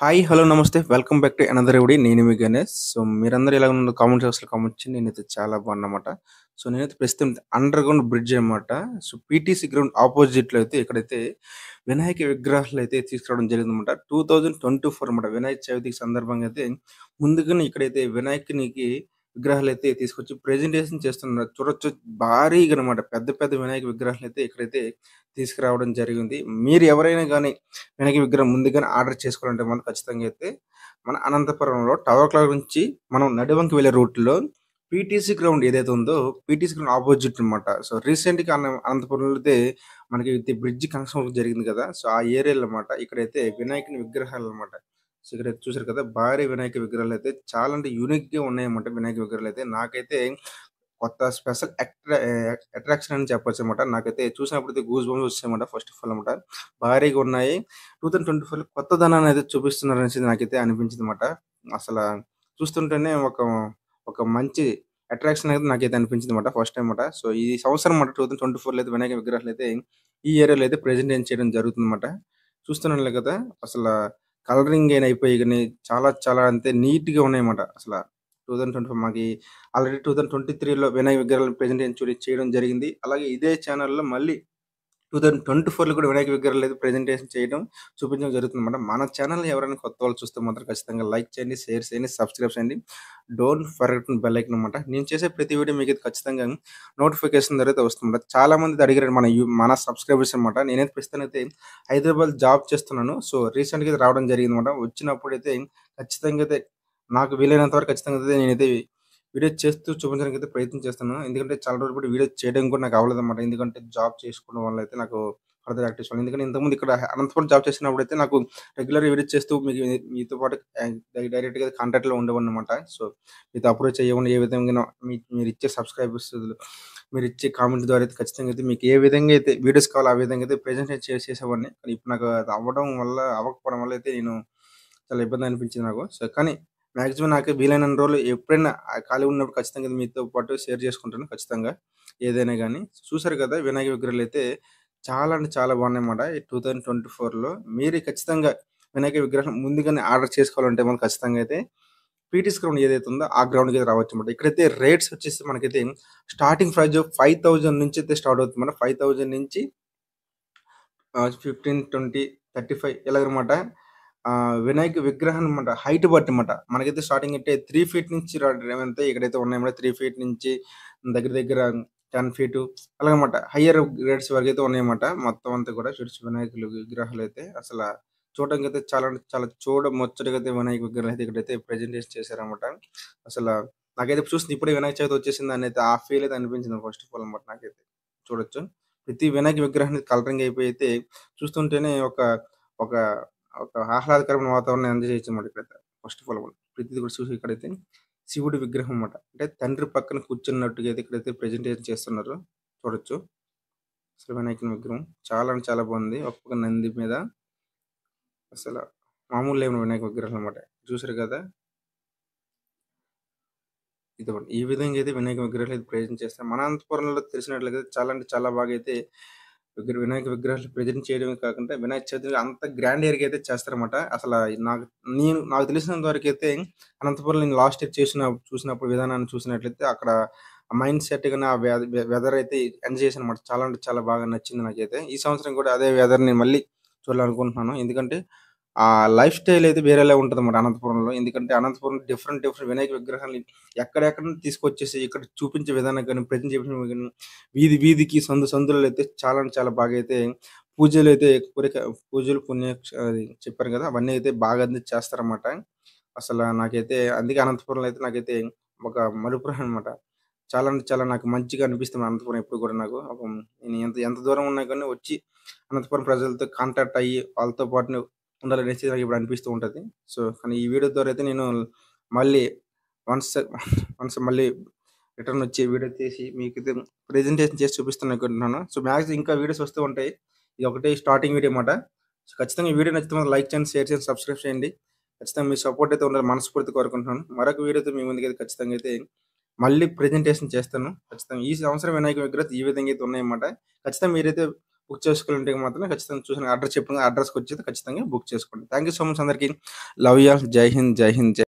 Hi! Hello! నమస్తే. Welcome back to another video. నేను మీ Ganesh. So, మీరందరూ ఎలా ఉన్నారు? కామెంట్ బాక్స్‌లో కామెంట్ చేయండి. నేనైతే చాలా బాగున్నానన్నమాట. సో, నేనైతే ప్రస్తుతం అండర్ గ్రౌండ్ బ్రిడ్జ్ అన్నమాట. సో, పీటీసీ గ్రౌండ్ అపోజిట్‌లో అయితే ఇక్కడైతే వినాయక విగ్రహాలైతే తీసుకురావడం జరిగిందన్నమాట. 2024 అన్నమాట. వినాయక చవితికి సందర్భంగా అయితే ముందుగానే ఇక్కడైతే వినాయకునికి విగ్రహాలైతే తీసుకొచ్చి ప్రెజెంటేషన్ చేస్తున్నారు. చూడొచ్చు భారీగానమాట. పెద్ద పెద్ద వినాయక విగ్రహాలైతే ఇక్కడైతే తీసుకురావడం జరిగింది. మీరు ఎవరైనా గాని వినాయక విగ్రహం ముందుగానే ఆర్డర్ చేసుకోవాలంటే మనం ఖచ్చితంగా అయితే మన అనంతపురంలో టవర్ క్లాక్ నుంచి మనం నడివంకి వెళ్ళే రూట్‌లో పీటీసీ గ్రౌండ్ ఏదైతే ఉందో పీటీసీ గ్రౌండ్ అపోజిట్ అనమాట. సో, రీసెంట్‌గా అనంతపురంలో అయితే మనకి ఇది బ్రిడ్జ్ కన్‌స్ట్రక్షన్ జరిగింది కదా! సో, ఆ ఏరియాలో అన్నమాట. ఇక్కడైతే వినాయకుని విగ్రహాలన్నమాట. సో, ఇక్కడ చూసారు కదా! భారీ వినాయక విగ్రహాలైతే చాలా అంటే యూనిక్‌గా ఉన్నాయన్నమాట వినాయక విగ్రహాలైతే. నాకైతే కొత్త స్పెషల్ అట్రాక్షన్ అని చెప్పొచ్చనమాట. నాకైతే చూసినప్పుడైతే గూస్ బంప్స్ వచ్చాయన్నమాట ఫస్ట్ ఆఫ్ ఆల్ అనమాట. భారీగా ఉన్నాయి. 2024లో కొత్తదనాన్ని అయితే చూపిస్తున్నారనేసి నాకైతే అనిపించిందన్నమాట. అసల చూస్తుంటేనే ఒక మంచి అట్రాక్షన్ అయితే నాకైతే అనిపించిందన్నమాట ఫస్ట్ టైమ్ మాట. సో, ఈ సంవత్సరం మాట 2024లో అయితే వినాయక విగ్రహాలైతే ఈ ఏరియాలో అయితే ప్రెజెంటేషన్ చేయడం జరుగుతుందన్నమాట. చూస్తున్నానులే కదా! అసల కలరింగ్ అయిన అయిపోయి గాని చాలా చాలా అంతే నీట్‌గా ఉన్నాయన్నమాట అసల. 2025 మాకి ఆల్రెడీ 2023లో వినాయక విగ్రహాలను ప్రెజెంటేషన్ చేయడం జరిగింది. అలాగే ఇదే ఛానెల్‌లో మళ్ళీ 2024లో కూడా వినాయక విగ్రహాలు అయితే ప్రెజెంటేషన్ చేయడం, చూపించడం జరుగుతుందన్నమాట. మన ఛానెల్‌ని ఎవరైనా కొత్త వాళ్ళు చూస్తే మాత్రం ఖచ్చితంగా లైక్ చేయండి, షేర్ చేయండి, సబ్స్క్రైబ్ చేయండి. డోంట్ ఫర్గెట్ బెల్ ఐకాన్ అన్నమాట. నేను చేసే ప్రతి వీడియో మీకైతే ఖచ్చితంగా నోటిఫికేషన్ ద్వారా అయితే వస్తుందన్నమాట. చాలామంది అడిగారు మన సబ్స్క్రైబర్స్ అన్నమాట. నేనైతే ప్రస్తుతానైతే హైదరాబాద్ జాబ్ చేస్తున్నాను. సో, రీసెంట్‌గా అయితే రావడం జరిగిందన్నమాట. వచ్చినప్పుడైతే ఖచ్చితంగా అయితే నాకు వీలైనంత వరకు ఖచ్చితంగా అయితే నేనైతే వీడియో చేస్తూ చూపించడానికైతే ప్రయత్నం చేస్తున్నాను. ఎందుకంటే చాలా రోజులు బట్టి వీడియో చేయడం కూడా నాకు అవ్వలేదన్నమాట. ఎందుకంటే జాబ్ చేసుకోవడం వల్ల అయితే నాకు ఫర్దర్ యాక్టివిటీస్ వల్ల. ఎందుకంటే ఇంతకుముందు ఇక్కడ అనంతపురం జాబ్ చేసినప్పుడైతే నాకు రెగ్యులర్‌గా వీడియో చేస్తూ మీతో పాటు డైరెక్ట్‌గా కాంటాక్ట్‌లో ఉండేవాడినన్నమాట. సో, మీతో అప్రోచ్ అయ్యేవాడిని. ఏ విధంగానో మీరిచ్చే సబ్‌స్క్రైబర్స్ మీరిచ్చే కామెంట్ ద్వారా అయితే ఖచ్చితంగా అయితే మీకు ఏ విధంగా అయితే వీడియోస్ కావాలో ఆ విధంగా అయితే ప్రెజెంటేషన్ చేసేవాడిని. కానీ ఇప్పుడు నాకు అది అవ్వకపోవడం వల్ల అయితే నేను చాలా ఇబ్బంది అనిపించింది నాకు. సో, కానీ మాక్సిమం నాకు వీలైనన్ని రోజులు ఎప్పుడైనా ఖాళీగా ఉన్నప్పుడు ఖచ్చితంగా ఇది మీతో పాటు షేర్ చేసుకుంటాను ఖచ్చితంగా. ఏదైనా గాని. చూసారు కదా! వినాయక విగ్రహాలైతే చాలా అంటే చాలా బాగున్నాయన్నమాట. ఈ 2024లో మీరు ఖచ్చితంగా వినాయక విగ్రహం ముందుగానే ఆర్డర్ చేసుకోవాలంటే మనం ఖచ్చితంగా అయితే పీటీస్ గ్రౌండ్ ఏదైతే ఉందో ఆ గ్రౌండ్‌కి రావచ్చన్నమాట. ఇక్కడైతే రేట్స్ వచ్చేసి మనకైతే స్టార్టింగ్ ప్రైస్ 5,000 నుంచి అయితే స్టార్ట్ అవుతుందన్నమాట. 5,000 నుంచి 15, 20, 35 ఇలాగనమాట. వినాయక విగ్రహం అన్నమాట. హైట్ బట్టి మాట. మనకైతే స్టార్టింగ్ అయితే 3 ఫీట్ నుంచి అంటే ఇక్కడైతే ఉన్నాయన్నమాట. 3 ఫీట్ నుంచి దగ్గర దగ్గర 10 ఫీటు అలాగనమాట. హయ్యర్ గ్రేడ్స్ వరకైతే ఉన్నాయన్నమాట. మొత్తం అంతా కూడా వినాయకులు విగ్రహాలైతే అసల చూడడానికైతే చాలా అంటే చాలా ముచ్చటగా అయితే వినాయక విగ్రహాలైతే ఇక్కడైతే ప్రెజెంటేషన్ చేశారన్నమాట. అసల నాకైతే చూస్తే ఇప్పుడే వినాయక చవితి వచ్చేసిందనైతే ఆ ఫీల్ అయితే అనిపించింది ఫస్ట్ ఆఫ్ ఆల్ అన్నమాట నాకైతే. చూడొచ్చు. ప్రతి వినాయక విగ్రహానికి కలరింగ్ అయిపోయి అయితే చూస్తుంటేనే ఒక ఒక ఆహ్లాదకరమైన వాతావరణం ఎంజాయ్ చేయొచ్చన్నమాట ఇక్కడైతే. ఫస్ట్ ఆఫ్ ఆల్ ప్రతిది కూడా చూసి ఇక్కడైతే శివుడి విగ్రహం అన్నమాట. అంటే తండ్రి పక్కన కూర్చున్నట్టుగా అయితే ఇక్కడైతే ప్రెజెంటేషన్ చేస్తున్నారు. చూడొచ్చు. అసలు వినాయకుని విగ్రహం చాలా అంటే చాలా బాగుంది. ఒక పక్క నంది మీద అసల మామూలు లేని వినాయక విగ్రహం అన్నమాట. చూసారు కదా! ఇదిగోండి. ఈ విధంగా అయితే వినాయక విగ్రహాలు అయితే ప్రెజెంట్ చేస్తారు. మన అనంతపురంలో తెలిసినట్లయితే చాలా అంటే చాలా బాగా అయితే వినాయక విగ్రహాలు ప్రెజెంట్ చేయడమే కాకుండా వినాయక చవితి అంత గ్రాండ్ ఇయర్‌గా అయితే చేస్తారన్నమాట. అసల నాకు నాకు తెలిసినంత వరకైతే అనంతపురంలో నేను లాస్ట్ ఇయర్ చూసినప్పుడు విధానాన్ని చూసినట్లయితే అక్కడ మైండ్ సెట్ గాని ఆ వెదర్ అయితే ఎంజాయ్ చేశానన్నమాట. చాలా అంటే చాలా బాగా నచ్చింది నాకైతే. ఈ సంవత్సరం కూడా అదే వెదర్‌ని మళ్ళీ చూడాలనుకుంటున్నాను. ఎందుకంటే ఆ లైఫ్ స్టైల్ అయితే వేరేలా ఉంటదన్నమాట అనంతపురంలో. ఎందుకంటే అనంతపురం డిఫరెంట్ డిఫరెంట్ వినాయక విగ్రహాలు ఎక్కడెక్కడి నుంచి తీసుకొచ్చేసి ఇక్కడ చూపించే విధానం గాని, ప్రెజెంట్ చేపించడం గాని, వీధి వీధికి సందులలో అయితే చాలా అంటే చాలా బాగా అయితే పూజలైతే పూజలు అది చెప్పారు కదా! అవన్నీ అయితే బాగా చేస్తారన్నమాట. నాకైతే అందుకే అనంతపురంలో అయితే నాకైతే ఒక మలుపురాయి అన్నమాట. చాలా అంటే చాలా నాకు మంచిగా అనిపిస్తుంది అనంతపురం ఎప్పుడు కూడా నాకు. నేను ఎంత ఎంత దూరం ఉన్నా గాని వచ్చి అనంతపురం ప్రజలతో కాంటాక్ట్ అయ్యి వాళ్ళతో పాటు ఉండాలనేసి నాకిప్పుడు అనిపిస్తూ ఉంటది. సో, కానీ ఈ వీడియో ద్వారా అయితే నేను మళ్ళీ వన్స్ వన్స్ మళ్ళీ రిటర్న్ వచ్చి వీడియో తీసి మీకైతే ప్రెజెంటేషన్ చేసి చూపిస్తాననుకుంటున్నాను. సో, మాక్స్ ఇంకా వీడియోస్ వస్తూ ఉంటాయి. ఇది ఒకటే స్టార్టింగ్ వీడియో మాట. సో, ఖచ్చితంగా ఈ వీడియో నచ్చితే మాత్రం లైక్ చేయండి, షేర్ చేయండి, సబ్స్క్రైబ్ చేయండి. ఖచ్చితంగా మీ సపోర్ట్ అయితే ఉండాలని మనస్ఫూర్తిగా కోరుకుంటున్నాను. మరొక వీడియోతో మీ ముందుకైతే ఖచ్చితంగా అయితే మళ్ళీ ప్రెజెంటేషన్ చేస్తాను. ఖచ్చితంగా ఈ సంవత్సరం వినాయక విగ్రహాలు ఈ విధంగా అయితే ఉన్నాయన్నమాట. ఖచ్చితంగా మీరైతే బుక్ చేసుకోవాలంటే మాత్రం ఖచ్చితంగా చూసిన అడ్రెస్ చెప్పిన అడ్రస్‌కొచ్చేది ఖచ్చితంగా బుక్ చేసుకోండి. థాంక్ యూ సో మచ్ అందరికి. Love you all. జై హింద్. జై హింద్.